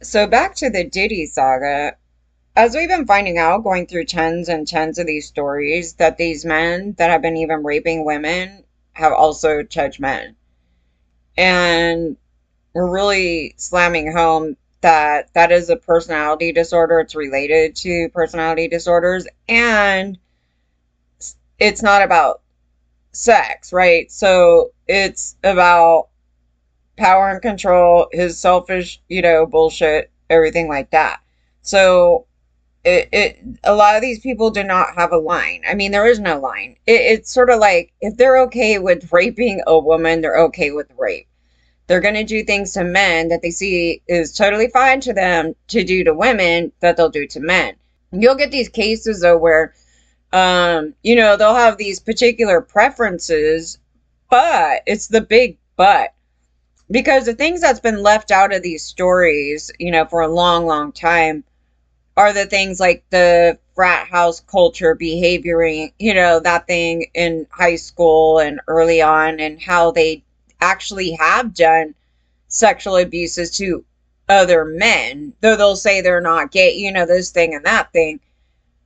So back to the Diddy saga. As we've been finding out, going through tens and tens of these stories, that these men that have been even raping women have also touched men. And we're really slamming home that that is a personality disorder. It's related to personality disorders. And it's not about sex, right? So it's about power and control, his selfish, bullshit, everything like that. So a lot of these people do not have a line. I mean, there is no line. It's sort of like if they're okay with raping a woman, they're okay with rape. They're going to do things to men that they see is totally fine to them to do to women that they'll do to men. You'll get these cases though where, they'll have these particular preferences, but it's the big but. Because the things that's been left out of these stories, for a long, long time are the things like the frat house culture behavioring, that thing in high school and early on, and how they actually have done sexual abuses to other men, though they'll say they're not gay, this thing and that thing.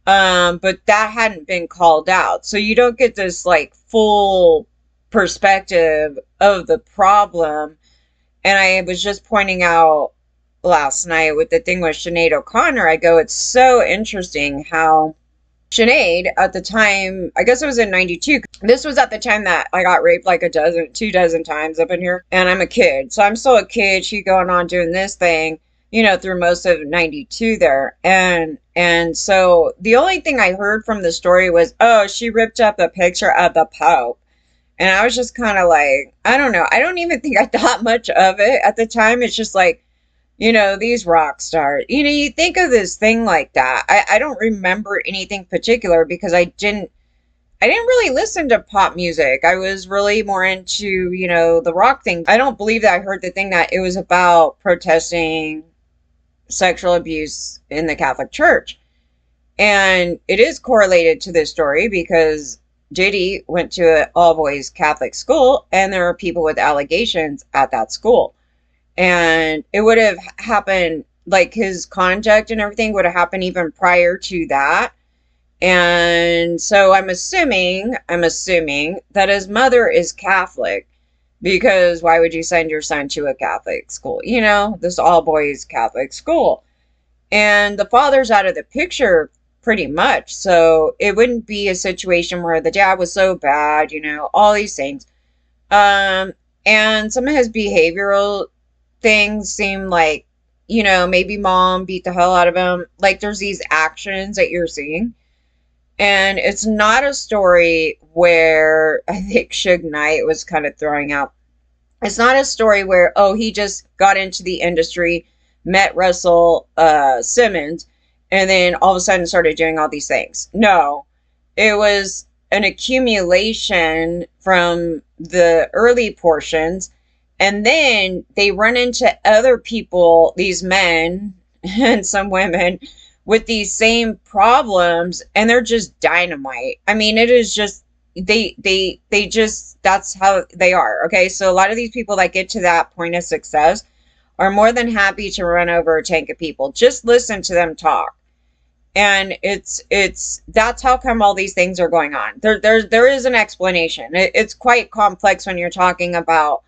But that hadn't been called out. So you don't get this like full perspective of the problem. And I was just pointing out last night with the thing with Sinead O'Connor, I go, it's so interesting how Sinead at the time, I guess it was in 92. This was at the time that I got raped like 2 dozen times up in here. And I'm a kid. So I'm still a kid. She going on doing this thing, through most of 92 there. And so the only thing I heard from the story was, oh, she ripped up a picture of the Pope. And I was just kind of like, I don't know. I don't even think I thought much of it at the time. It's just like, these rock stars, you think of this thing like that. I don't remember anything particular because I didn't really listen to pop music. I was really more into, the rock thing. I don't believe that I heard the thing that it was about protesting sexual abuse in the Catholic Church. And it is correlated to this story because Diddy went to an all boys Catholic school and there are people with allegations at that school. And it would have happened, like his conduct and everything would have happened even prior to that. And so I'm assuming that his mother is Catholic, because why would you send your son to a Catholic school? This all boys Catholic school. And the father's out of the picture pretty much. So it wouldn't be a situation where the dad was so bad, all these things. And some of his behavioral things seem like, maybe mom beat the hell out of him. Like there's these actions that you're seeing. And it's not a story where I think Suge Knight was kind of throwing out. It's not a story where, oh, he just got into the industry, met Russell Simmons, and then all of a sudden started doing all these things. No, it was an accumulation from the early portions. And then they run into other people, these men and some women, with these same problems, and they're just dynamite. I mean, it is just they just, that's how they are. Okay, so a lot of these people that get to that point of success are more than happy to run over a tank of people. Just listen to them talk. And it's that's how come all these things are going on. There is an explanation. It's quite complex when you're talking about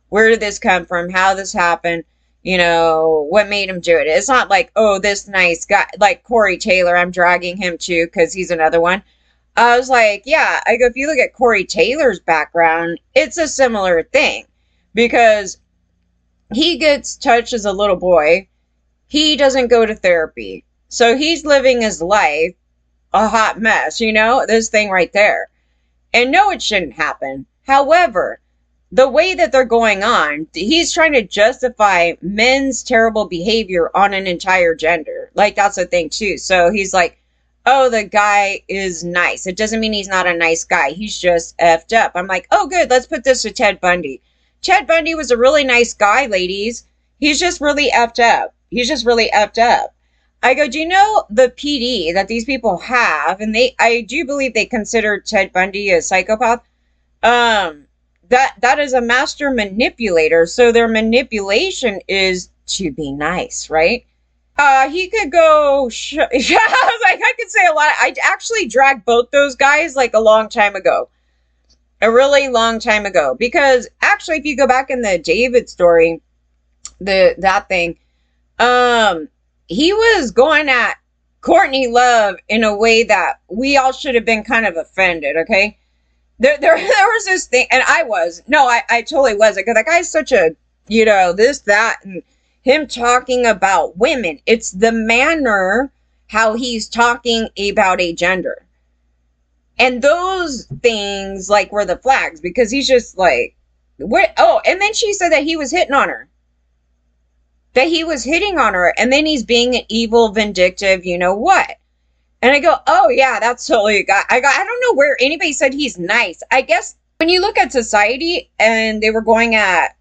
where did this come from, how this happened, what made him do it. It's not like, oh, this nice guy, like Corey Taylor, I'm dragging him too because he's another one. I was like, yeah, I go, if you look at Corey Taylor's background, it's a similar thing because he gets touched as a little boy. He doesn't go to therapy. So he's living his life a hot mess, this thing right there. And no, it shouldn't happen. However, the way that they're going on, he's trying to justify men's terrible behavior on an entire gender. Like, that's the thing, too. So he's like, oh, the guy is nice. It doesn't mean he's not a nice guy. He's just effed up. I'm like, oh, good. Let's put this to Ted Bundy. Ted Bundy was a really nice guy, ladies. He's just really effed up. He's just really effed up. I go, do you know the PD that these people have? And I do believe they consider Ted Bundy a psychopath. That is a master manipulator. So their manipulation is to be nice, right? He could go. Yeah, I was like, I could say a lot. I actually dragged both those guys like a long time ago, a really long time ago. Because actually, if you go back in the David story, that thing, um, he was going at Courtney Love in a way that we all should have been kind of offended. Okay, there was this thing, and I totally was, because that guy's such a, this, that, and him talking about women. It's the manner how he's talking about a gender. And those things, like, were the flags, because he's just like, what? Oh, and then she said that he was hitting on her. That he was hitting on her, and then he's being an evil, vindictive, you know what? And I go, oh yeah, that's totally a guy. I don't know where anybody said he's nice. I guess when you look at society, and they were going at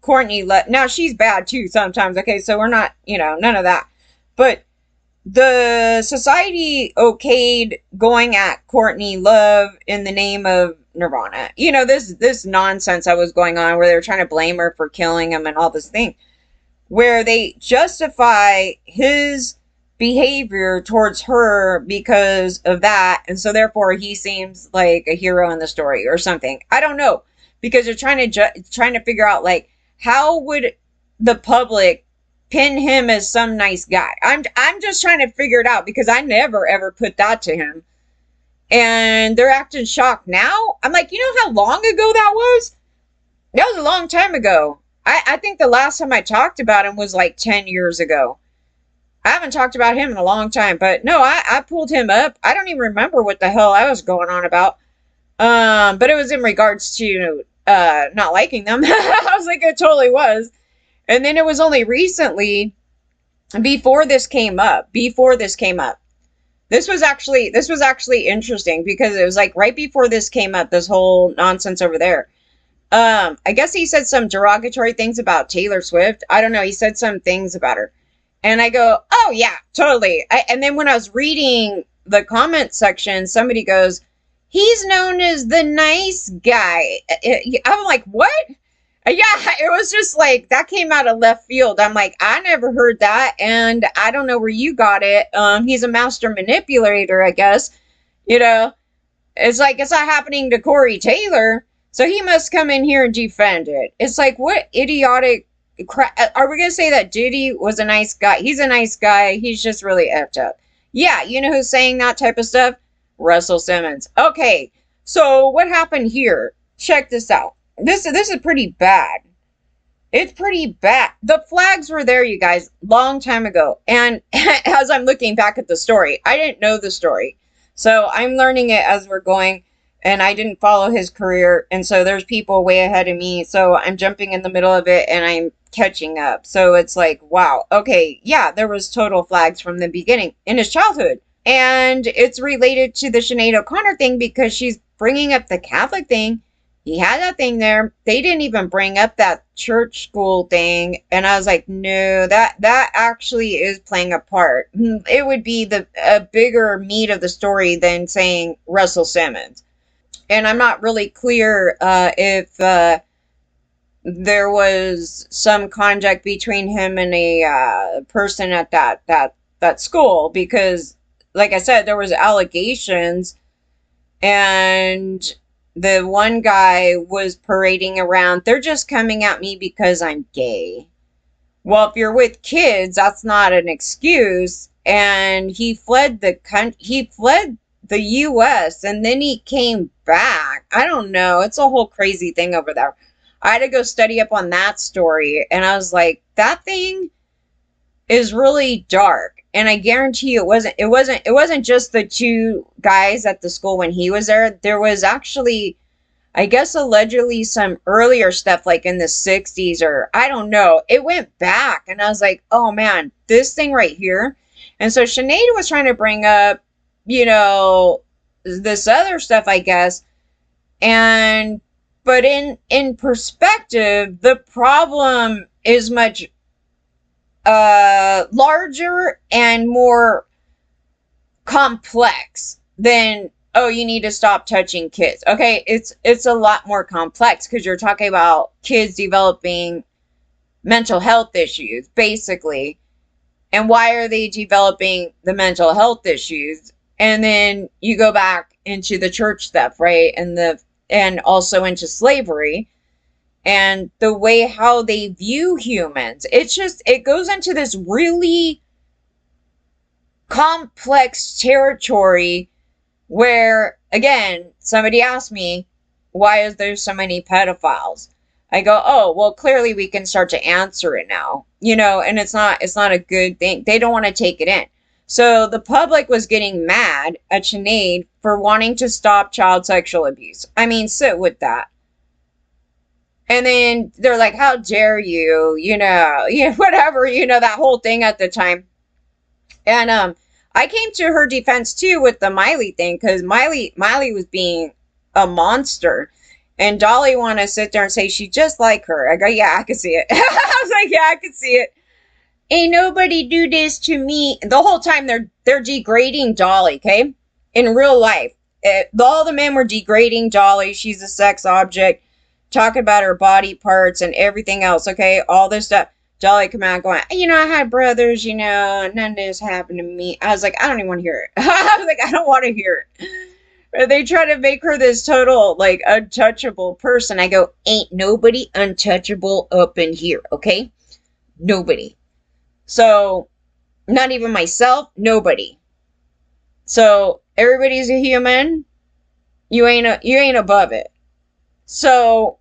Courtney Love. Now she's bad too sometimes. Okay, so we're not, none of that. But the society okayed going at Courtney Love in the name of Nirvana. This nonsense that was going on where they were trying to blame her for killing him and all this thing, where they justify his behavior towards her because of that, and so therefore he seems like a hero in the story or something. I don't know, because they're trying to figure out, like, how would the public pin him as some nice guy. I'm just trying to figure it out, because I never ever put that to him, and they're acting shocked now. I'm like, you know how long ago that was? That was a long time ago. I think the last time I talked about him was like 10 years ago. I haven't talked about him in a long time, but no, I pulled him up. I don't even remember what the hell I was going on about. But it was in regards to not liking them. I was like, it totally was. And then it was only recently, before this came up. This was actually interesting, because it was like right before this came up, this whole nonsense over there. I guess he said some derogatory things about Taylor Swift. I don't know. He said some things about her. And I go, oh yeah, totally. And then when I was reading the comment section, somebody goes, he's known as the nice guy. I'm like, what? Yeah, it was just like, that came out of left field. I'm like, I never heard that, and I don't know where you got it. He's a master manipulator, I guess. It's like, it's not happening to Corey Taylor, so he must come in here and defend it. It's like, what idiotic crap. Are we going to say that Diddy was a nice guy? He's a nice guy. He's just really effed up. Yeah, you know who's saying that type of stuff? Russell Simmons. Okay, so what happened here? Check this out. This is pretty bad. It's pretty bad. The flags were there, you guys, long time ago. And as I'm looking back at the story, I didn't know the story. So I'm learning it as we're going, and I didn't follow his career. And so there's people way ahead of me. So I'm jumping in the middle of it, and I'm catching up. So it's like, wow, okay, yeah, there was total flags from the beginning in his childhood. And it's related to the Sinead O'Connor thing, because she's bringing up the Catholic thing. He had that thing there. They didn't even bring up that church school thing. And I was like, no, that actually is playing a part. It would be a bigger meat of the story than saying Russell Simmons. And I'm not really clear if there was some contact between him and a person at that school, because, like I said, there was allegations, and the one guy was parading around, they're just coming at me because I'm gay. Well, if you're with kids, that's not an excuse. And he fled the US, and then he came back. I don't know. It's a whole crazy thing over there. I had to go study up on that story, and I was like, that thing is really dark. And I guarantee you it wasn't just the two guys at the school when he was there. There was actually, I guess, allegedly some earlier stuff, like in the 60s, or I don't know. It went back, and I was like, oh man, this thing right here. And so Sinead was trying to bring up, this other stuff, I guess. But in perspective, the problem is much larger and more complex than, oh, you need to stop touching kids. Okay, it's a lot more complex, because you're talking about kids developing mental health issues, basically. And why are they developing the mental health issues? And then you go back into the church stuff, right? And also into slavery and the way how they view humans. It goes into this really complex territory where, again, somebody asked me, why is there so many pedophiles? I go, oh, well, clearly we can start to answer it now, and it's not a good thing. They don't want to take it in. So the public was getting mad at Sinead for wanting to stop child sexual abuse. I mean, sit with that. And then they're like, how dare you, whatever, that whole thing at the time. And I came to her defense too with the Miley thing, because Miley was being a monster. And Dolly wanted to sit there and say she's just like her. I go, yeah, I can see it. I was like, yeah, I can see it. Ain't nobody do this to me. The whole time they're degrading Dolly, okay? In real life. All the men were degrading Dolly. She's a sex object. Talking about her body parts and everything else, okay? All this stuff. Dolly come out going, I had brothers, none of this happened to me. I was like, I don't even want to hear it. I was like, I don't want to hear it. They try to make her this total, like, untouchable person. I go, ain't nobody untouchable up in here, okay? Nobody. So, not even myself, nobody. So, everybody's a human. You ain't above it. So,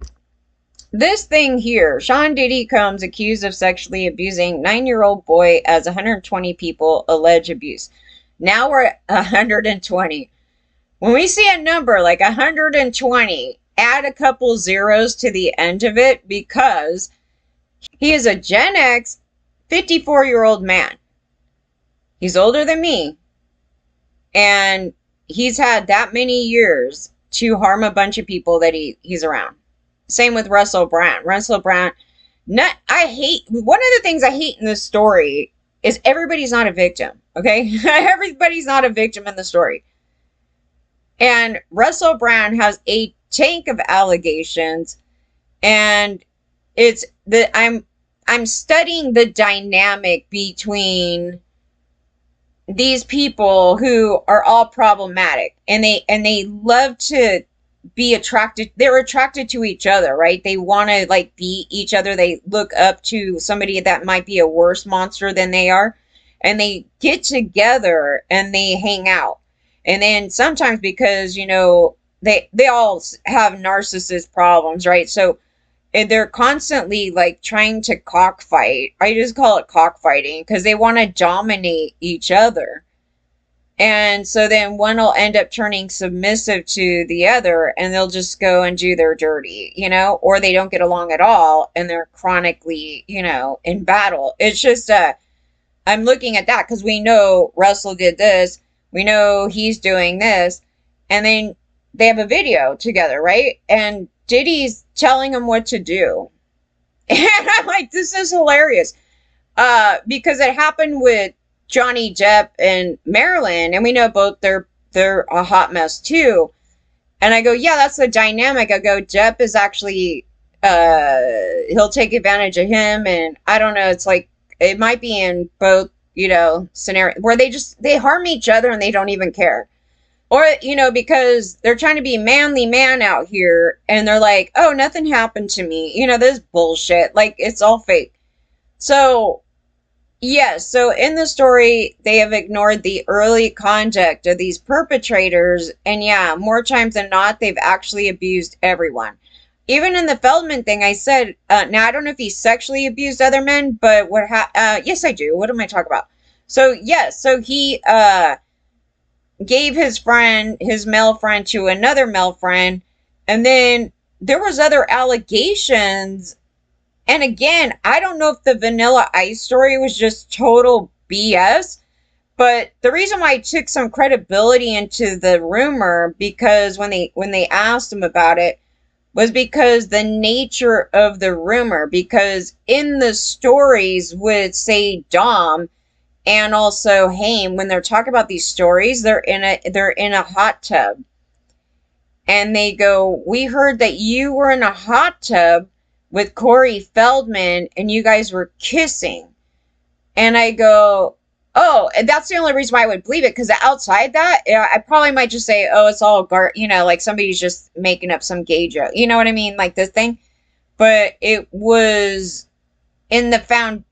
this thing here, Sean Diddy comes accused of sexually abusing 9-year-old boy as 120 people allege abuse. Now we're at 120. When we see a number like 120, add a couple zeros to the end of it, because he is a Gen X 54-year-old man. He's older than me. And he's had that many years to harm a bunch of people that he's around. Same with Russell Brand. One of the things I hate in this story is everybody's not a victim, okay? Everybody's not a victim in the story. And Russell Brand has a tank of allegations, and I'm studying the dynamic between these people who are all problematic, and they love to be attracted. They're attracted to each other, right? They want to like beat each other. They look up to somebody that might be a worse monster than they are, and they get together and they hang out. And then sometimes, because they all have narcissist problems, right? So they're constantly like trying to cockfight. I just call it cockfighting, because they want to dominate each other. And so then one will end up turning submissive to the other, and they'll just go and do their dirty, or they don't get along at all, and they're chronically, in battle. It's just, I'm looking at that because we know Russell did this. We know he's doing this. And then they have a video together, right? And Diddy's telling him what to do. And I'm like, this is hilarious. Because it happened with Johnny Depp and Marilyn, and we know both they're a hot mess too. And I go, yeah, that's the dynamic. I go, Depp is actually he'll take advantage of him, and I don't know, it's like it might be in both, scenarios where they harm each other and they don't even care. Or, because they're trying to be manly man out here, and they're like, oh, nothing happened to me. This bullshit. Like, it's all fake. So yes, so in the story, they have ignored the early conduct of these perpetrators, and yeah, more times than not, they've actually abused everyone. Even in the Feldman thing, I said, now I don't know if he sexually abused other men, but yes, I do. What am I talking about? So yes, so he gave his male friend to another male friend, and then there was other allegations. And again, I don't know if the Vanilla Ice story was just total BS, but the reason why I took some credibility into the rumor, because when they asked him about it, was because the nature of the rumor, because in the stories with, say, Dom and also Haim, when they're talking about these stories, they're in a hot tub. And they go, we heard that you were in a hot tub with Corey Feldman and you guys were kissing. And I go, oh, and that's the only reason why I would believe it. Because outside that, I probably might just say, oh, it's all like somebody's just making up some gay joke. You know what I mean? Like this thing. But it was in the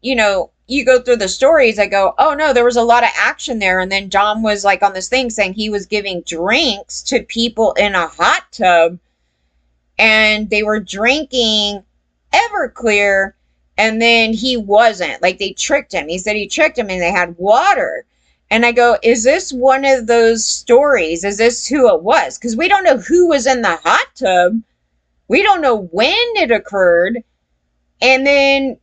you go through the stories. I go, oh no, there was a lot of action there. And then Dom was like on this thing saying he was giving drinks to people in a hot tub and they were drinking Everclear, and then he wasn't. Like, they tricked him. He said he tricked him and they had water. And I go, is this one of those stories? Is this who it was? Because we don't know who was in the hot tub. We don't know when it occurred. And then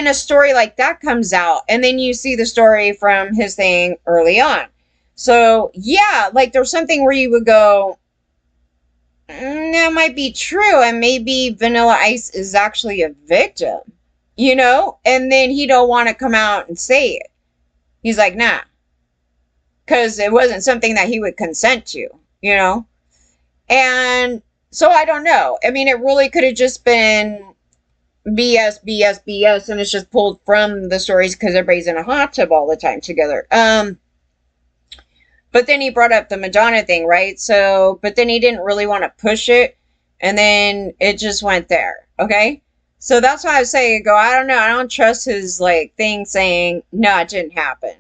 a story like that comes out. And then you see the story from his thing early on. So, yeah, like there's something where you would go, that might be true, and maybe Vanilla Ice is actually a victim, and then he don't want to come out and say it. He's like, nah, because it wasn't something that he would consent to, and so I don't know. I mean, it really could have just been BS, and it's just pulled from the stories because everybody's in a hot tub all the time together. But then he brought up the Madonna thing, right? So, but then he didn't really want to push it. And then it just went there. Okay? So that's why I say, I don't know. I don't trust his, thing saying, no, it didn't happen.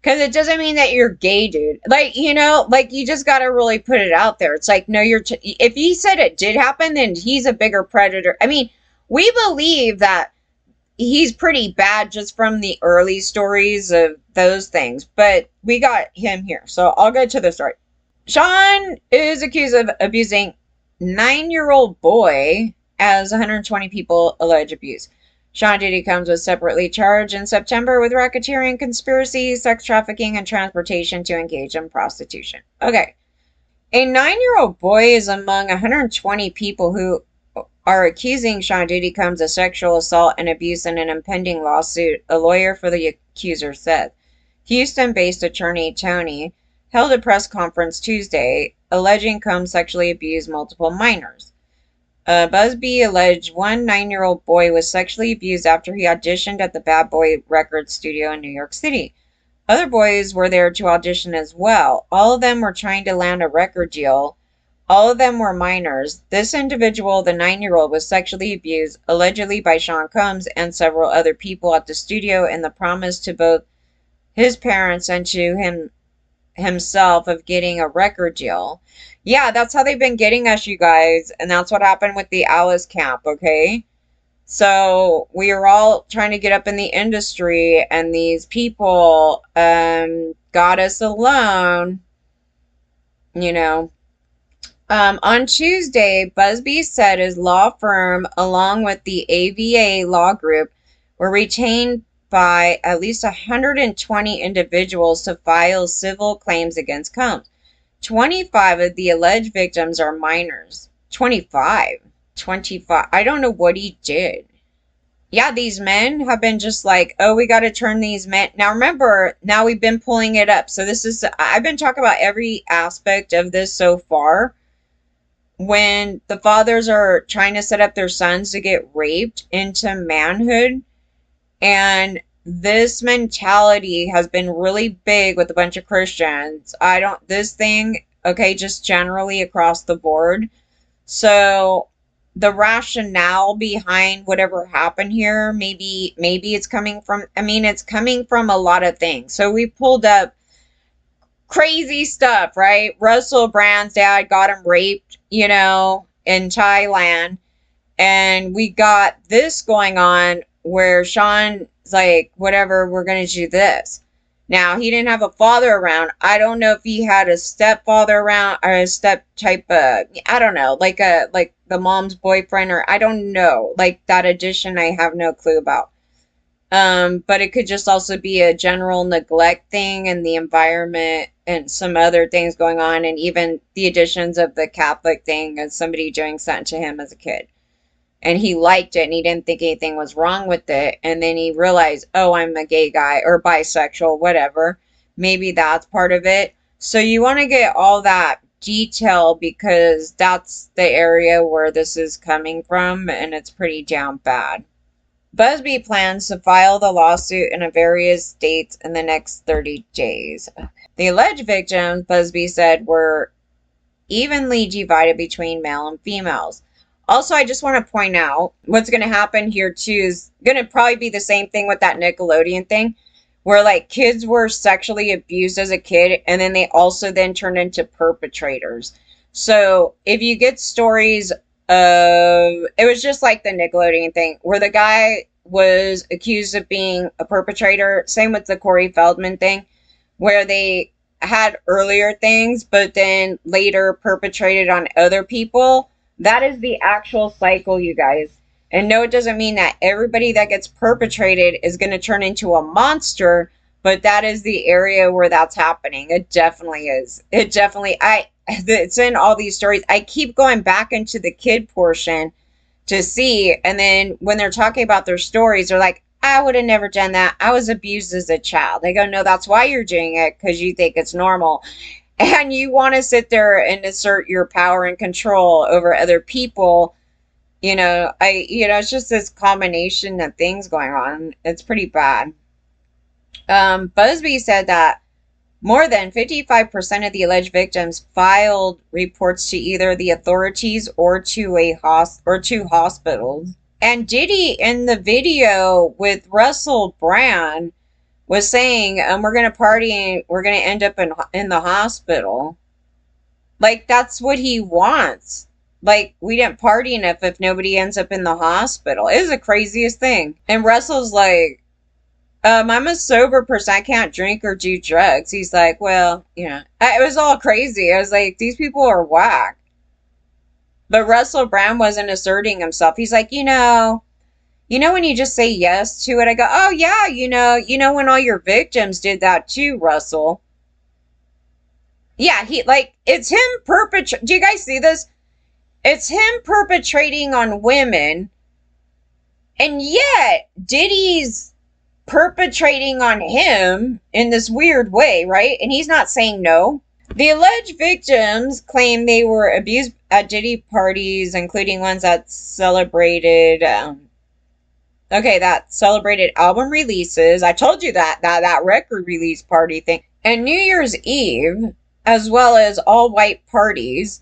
Because it doesn't mean that you're gay, dude. You just got to really put it out there. It's like, no, if he said it did happen, then he's a bigger predator. I mean, we believe that he's pretty bad just from the early stories of those things, but we got him here. So I'll go to the story. Sean is accused of abusing 9-year-old boy as 120 people allege abuse. Sean Diddy comes with separately charged in September with racketeering, conspiracy, sex trafficking, and transportation to engage in prostitution. Okay. A 9-year-old boy is among 120 people who are accusing Sean Diddy Combs of sexual assault and abuse in an impending lawsuit, a lawyer for the accuser said. Houston-based attorney Tony held a press conference Tuesday alleging Combs sexually abused multiple minors. Busby alleged one 9-year-old boy was sexually abused after he auditioned at the Bad Boy Records studio in New York City. Other boys were there to audition as well. All of them were trying to land a record deal. All of them were minors. This individual, the 9-year-old, was sexually abused, allegedly by Sean Combs and several other people at the studio in the promise to both his parents and to himself of getting a record deal. Yeah, that's how they've been getting us, you guys. And that's what happened with the Alice camp, okay? So we are all trying to get up in the industry, and these people got us alone, On Tuesday, Busby said his law firm, along with the AVA Law Group, were retained by at least 120 individuals to file civil claims against Combs. 25 of the alleged victims are minors. 25. I don't know what he did. Yeah, these men have been just like, oh, we got to turn these men. Now, remember, now we've been pulling it up. So I've been talking about every aspect of this so far. When the fathers are trying to set up their sons to get raped into manhood, and this mentality has been really big with a bunch of Christians. Just generally across the board. So the rationale behind whatever happened here, maybe it's coming from, it's coming from a lot of things. So we pulled up crazy stuff, right? Russell Brand's dad got him raped, in Thailand. And we got this going on where Sean's like, whatever, we're going to do this. Now, he didn't have a father around. I don't know if he had a stepfather around or a step type of, I don't know, like the mom's boyfriend, or I don't know. Like that addition, I have no clue about. But it could just also be a general neglect thing in the environment and some other things going on, and even the additions of the Catholic thing as somebody doing something to him as a kid. And he liked it and he didn't think anything was wrong with it. And then he realized, oh, I'm a gay guy or bisexual, whatever. Maybe that's part of it. So you want to get all that detail because that's the area where this is coming from, and it's pretty damn bad. Busby plans to file the lawsuit in various states in the next 30 days. The alleged victims, Busby said, were evenly divided between male and females. Also, I just want to point out what's going to happen here too is going to probably be the same thing with that Nickelodeon thing, where like kids were sexually abused as a kid and then they also then turned into perpetrators. So if you get stories of, it was just like the Nickelodeon thing where the guy was accused of being a perpetrator, same with the Corey Feldman thing, where they had earlier things, but then later perpetrated on other people. That is the actual cycle, you guys. And no, it doesn't mean that everybody that gets perpetrated is going to turn into a monster, but that is the area where that's happening. It definitely is. It's in all these stories. I keep going back into the kid portion to see, and then when they're talking about their stories, they're like, I would have never done that. I was abused as a child. They go, no, that's why you're doing it, because you think it's normal. And you want to sit there and assert your power and control over other people. It's just this combination of things going on. It's pretty bad. Busby said that more than 55% of the alleged victims filed reports to either the authorities or to hospitals. And Diddy in the video with Russell Brand was saying, we're going to party and we're going to end up in the hospital. Like, that's what he wants. Like, we didn't party enough if nobody ends up in the hospital. It is the craziest thing. And Russell's like, I'm a sober person. I can't drink or do drugs. He's like, well, it was all crazy. I was like, these people are whack. But Russell Brand wasn't asserting himself. He's like, when you just say yes to it, I go, oh yeah, when all your victims did that too, Russell. Yeah, it's him do you guys see this? It's him perpetrating on women, and yet Diddy's perpetrating on him in this weird way, right? And he's not saying no. The alleged victims claim they were abused at Diddy parties, including ones that celebrated album releases. I told you that record release party thing. And New Year's Eve, as well as all white parties,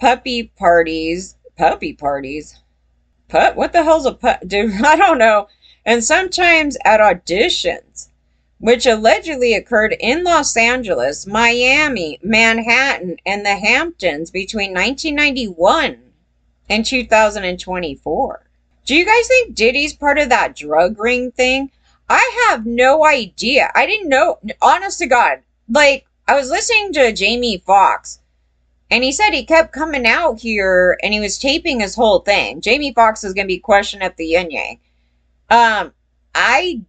what the hell's a dude? I don't know. And sometimes at auditions, which allegedly occurred in Los Angeles, Miami, Manhattan, and the Hamptons between 1991 and 2024. Do you guys think Diddy's part of that drug ring thing? I have no idea. I didn't know. Honest to God. Like, I was listening to Jamie Foxx, and he said he kept coming out here, and he was taping his whole thing. Jamie Foxx is going to be questioned at the Yin Yang. I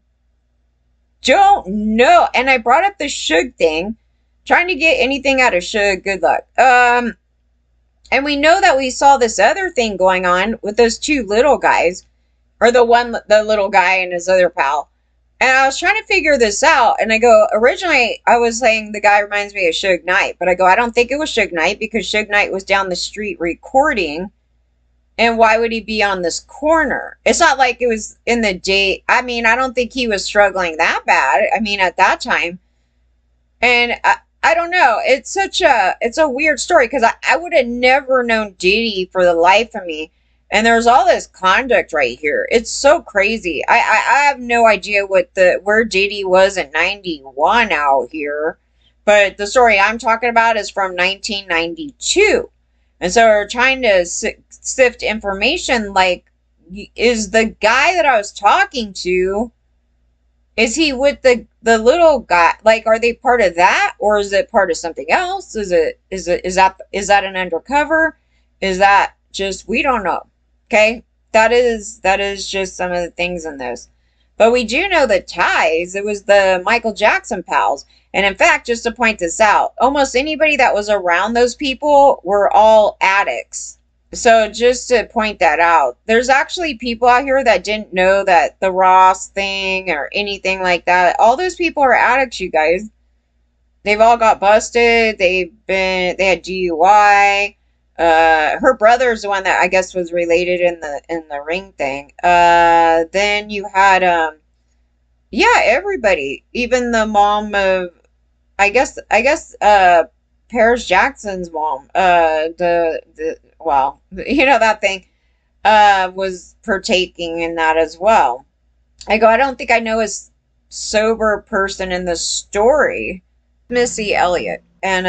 don't know. And I brought up the Suge thing. Trying to get anything out of Suge, good luck. And we know that we saw this other thing going on with those two little guys. Or the little guy and his other pal. And I was trying to figure this out. And I go, originally, I was saying the guy reminds me of Suge Knight. But I go, I don't think it was Suge Knight, because Suge Knight was down the street recording. And why would he be on this corner? It's not like it was in the day. I mean, I don't think he was struggling that bad. I mean, at that time. And I don't know. It's a weird story, because I would have never known Diddy for the life of me. And there's all this conduct right here. It's so crazy. I have no idea where Diddy was in 91 out here. But the story I'm talking about is from 1992. And so we're trying to sift information, like, is the guy that I was talking to, is he with the little guy? Like, are they part of that, or is it part of something else? Is that an undercover? Is that just, we don't know. Okay? That is just some of the things in this. But we do know the ties. It was the Michael Jackson pals. And in fact, just to point this out, almost anybody that was around those people were all addicts. So just to point that out, there's actually people out here that didn't know that the Ross thing or anything like that. All those people are addicts, you guys. They've all got busted. They had DUI. Her brother's the one that I guess was related in the ring thing. Then you had yeah, everybody, even the mom of I guess Paris Jackson's mom, the well, you know that thing, was partaking in that as well. I go, I don't think I know a sober person in the story. Missy Elliott and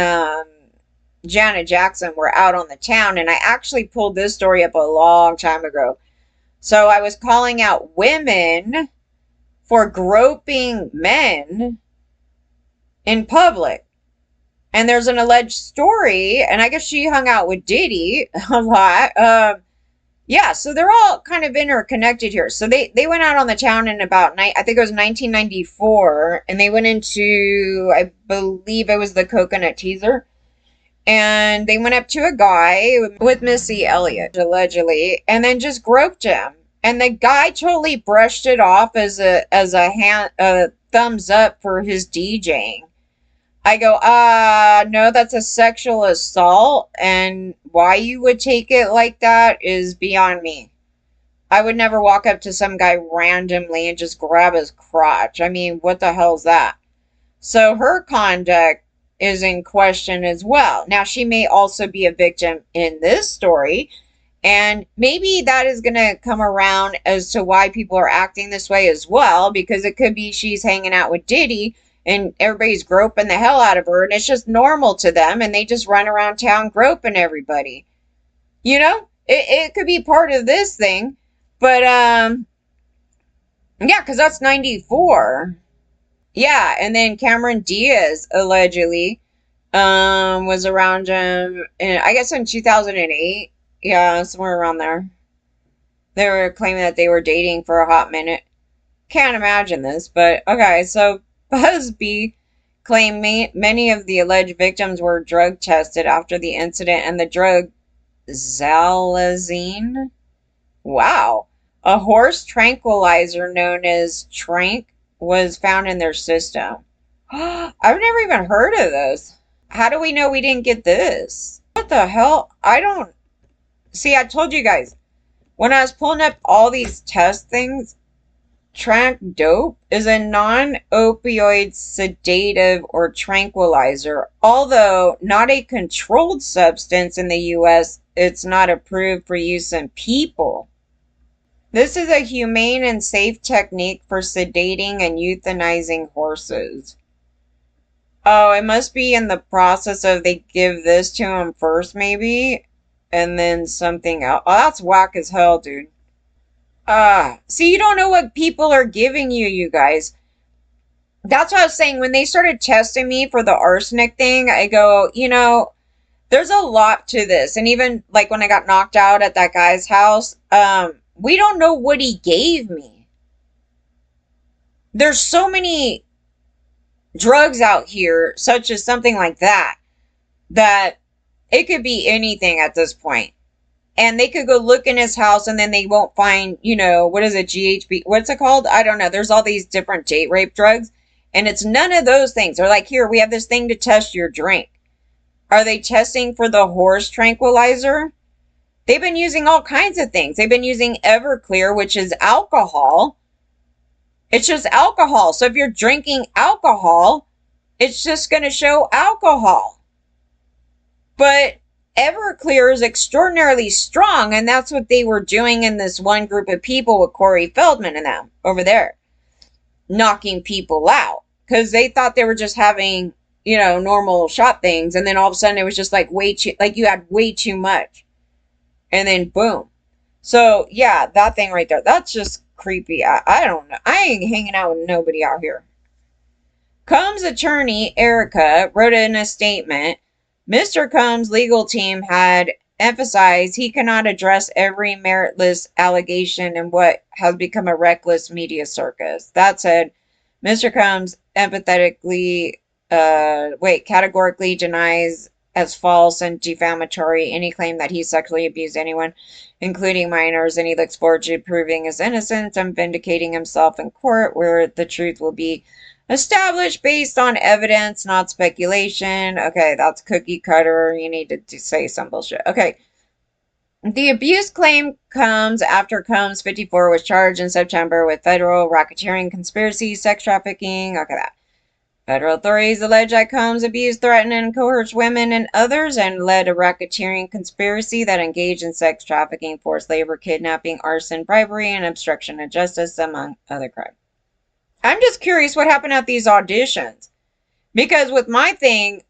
Janet Jackson were out on the town, and I actually pulled this story up a long time ago. So I was calling out women for groping men in public. And there's an alleged story, and I guess she hung out with Diddy a lot. Yeah, so they're all kind of interconnected here. So they went out on the town in about I think it was 1994, and they went into, I believe it was the Coconut Teaser, and they went up to a guy with Missy Elliott allegedly, and then just groped him. And the guy totally brushed it off as a thumbs up for his DJing. I go, no, that's a sexual assault, and why you would take it like that is beyond me. I would never walk up to some guy randomly and just grab his crotch. I mean, what the hell's that? So her conduct is in question as well. Now, she may also be a victim in this story, and maybe that is going to come around as to why people are acting this way as well, because it could be she's hanging out with Diddy and everybody's groping the hell out of her, and it's just normal to them, and they just run around town groping everybody. You know, it could be part of this thing, but yeah, because that's 94. Yeah, and then Cameron Diaz allegedly was around him I guess in 2008. Yeah, somewhere around there. They were claiming that they were dating for a hot minute. Can't imagine this, but okay, so Busby claimed many of the alleged victims were drug tested after the incident, and the drug Zalazine, wow, a horse tranquilizer known as Trank, was found in their system. I've never even heard of this. How do we know we didn't get this? What the hell? I don't see. I told you guys when I was pulling up all these test things. Trank dope is a non-opioid sedative or tranquilizer. Although not a controlled substance in the US, it's not approved for use in people. This is a humane and safe technique for sedating and euthanizing horses. Oh, it must be in the process of they give this to him first, maybe, and then something else. Oh, that's whack as hell, dude. See, you don't know what people are giving you, you guys. That's what I was saying. When they started testing me for the arsenic thing, I go, you know, there's a lot to this. And even like when I got knocked out at that guy's house, we don't know what he gave me. There's so many drugs out here, such as something like that, that it could be anything at this point. And they could go look in his house and then they won't find, you know, what is it, GHB? What's it called? I don't know. There's all these different date rape drugs. And it's none of those things. They're like, here, we have this thing to test your drink. Are they testing for the horse tranquilizer? They've been using all kinds of things. They've been using Everclear, which is alcohol. It's just alcohol. So if you're drinking alcohol, it's just going to show alcohol. But Everclear is extraordinarily strong, and that's what they were doing in this one group of people with Corey Feldman and them over there, knocking people out because they thought they were just having, you know, normal shot things, and then all of a sudden it was just like way too, like you had way too much, and then boom. So yeah, that thing right there, that's just creepy. I don't know. I ain't hanging out with nobody out here. Combs' attorney Erica wrote in a statement, Mr. Combs' legal team had emphasized he cannot address every meritless allegation in what has become a reckless media circus. That said, Mr. Combs categorically denies as false and defamatory any claim that he sexually abused anyone, including minors, and he looks forward to proving his innocence and vindicating himself in court, where the truth will be Established based on evidence, not speculation. Okay, that's cookie cutter. You need to say some bullshit. Okay. The abuse claim comes after Combs 54 was charged in September with federal racketeering conspiracy, sex trafficking. Okay, that. Federal authorities allege that Combs abused, threatened, and coerced women and others and led a racketeering conspiracy that engaged in sex trafficking, forced labor, kidnapping, arson, bribery, and obstruction of justice, among other crimes. I'm just curious what happened at these auditions. Because with my thing,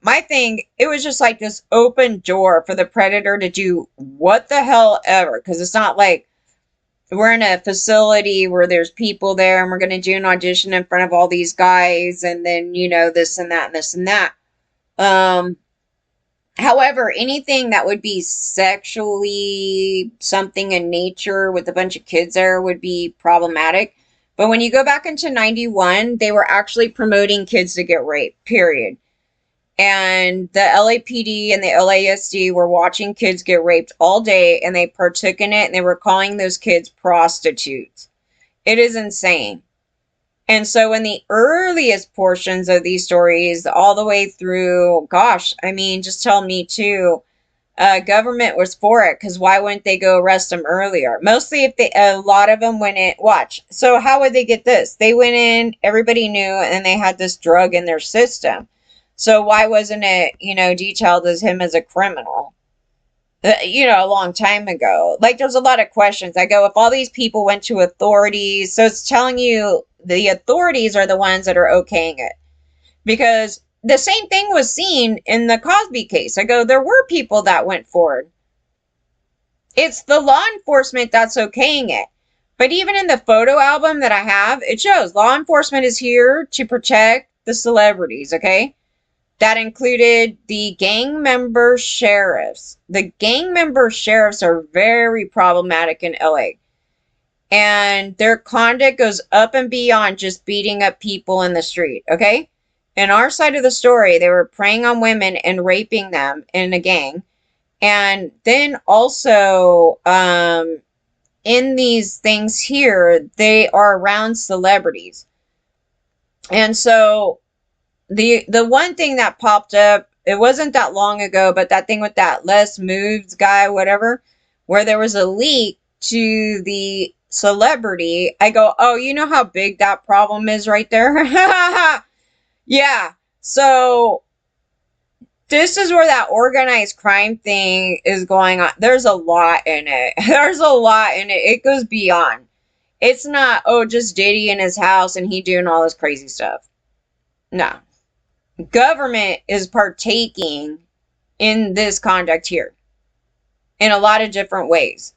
it was just like this open door for the predator to do what the hell ever. Because it's not like we're in a facility where there's people there and we're going to do an audition in front of all these guys and then, this and that and this and that. Um, However, anything that would be sexually something in nature with a bunch of kids there would be problematic. But when you go back into 91, they were actually promoting kids to get raped, period. And the LAPD and the LASD were watching kids get raped all day and they partook in it and they were calling those kids prostitutes. It is insane. And so in the earliest portions of these stories, all the way through, gosh, I mean, just tell me too, government was for it because why wouldn't they go arrest them earlier? Mostly if a lot of them went in, watch. So how would they get this? They went in, everybody knew, and they had this drug in their system. So why wasn't it, detailed as him as a criminal? A long time ago. Like, there's a lot of questions. I go, if all these people went to authorities, so it's telling you the authorities are the ones that are okaying it. Because the same thing was seen in the Cosby case. I go, there were people that went forward. It's the law enforcement that's okaying it. But even in the photo album that I have, it shows law enforcement is here to protect the celebrities, okay? That included the gang member sheriffs. The gang member sheriffs are very problematic in LA. And their conduct goes up and beyond just beating up people in the street, okay? In our side of the story, they were preying on women and raping them in a gang. And then also, in these things here, they are around celebrities. And so the one thing that popped up, it wasn't that long ago, but that thing with that Les Moves guy, whatever, where there was a leak to the celebrity. I go, oh, you know how big that problem is right there? Yeah. So this is where that organized crime thing is going on. There's a lot in it. There's a lot in it. It goes beyond. It's not, oh, just Diddy in his house and he doing all this crazy stuff. No. Government is partaking in this conduct here in a lot of different ways.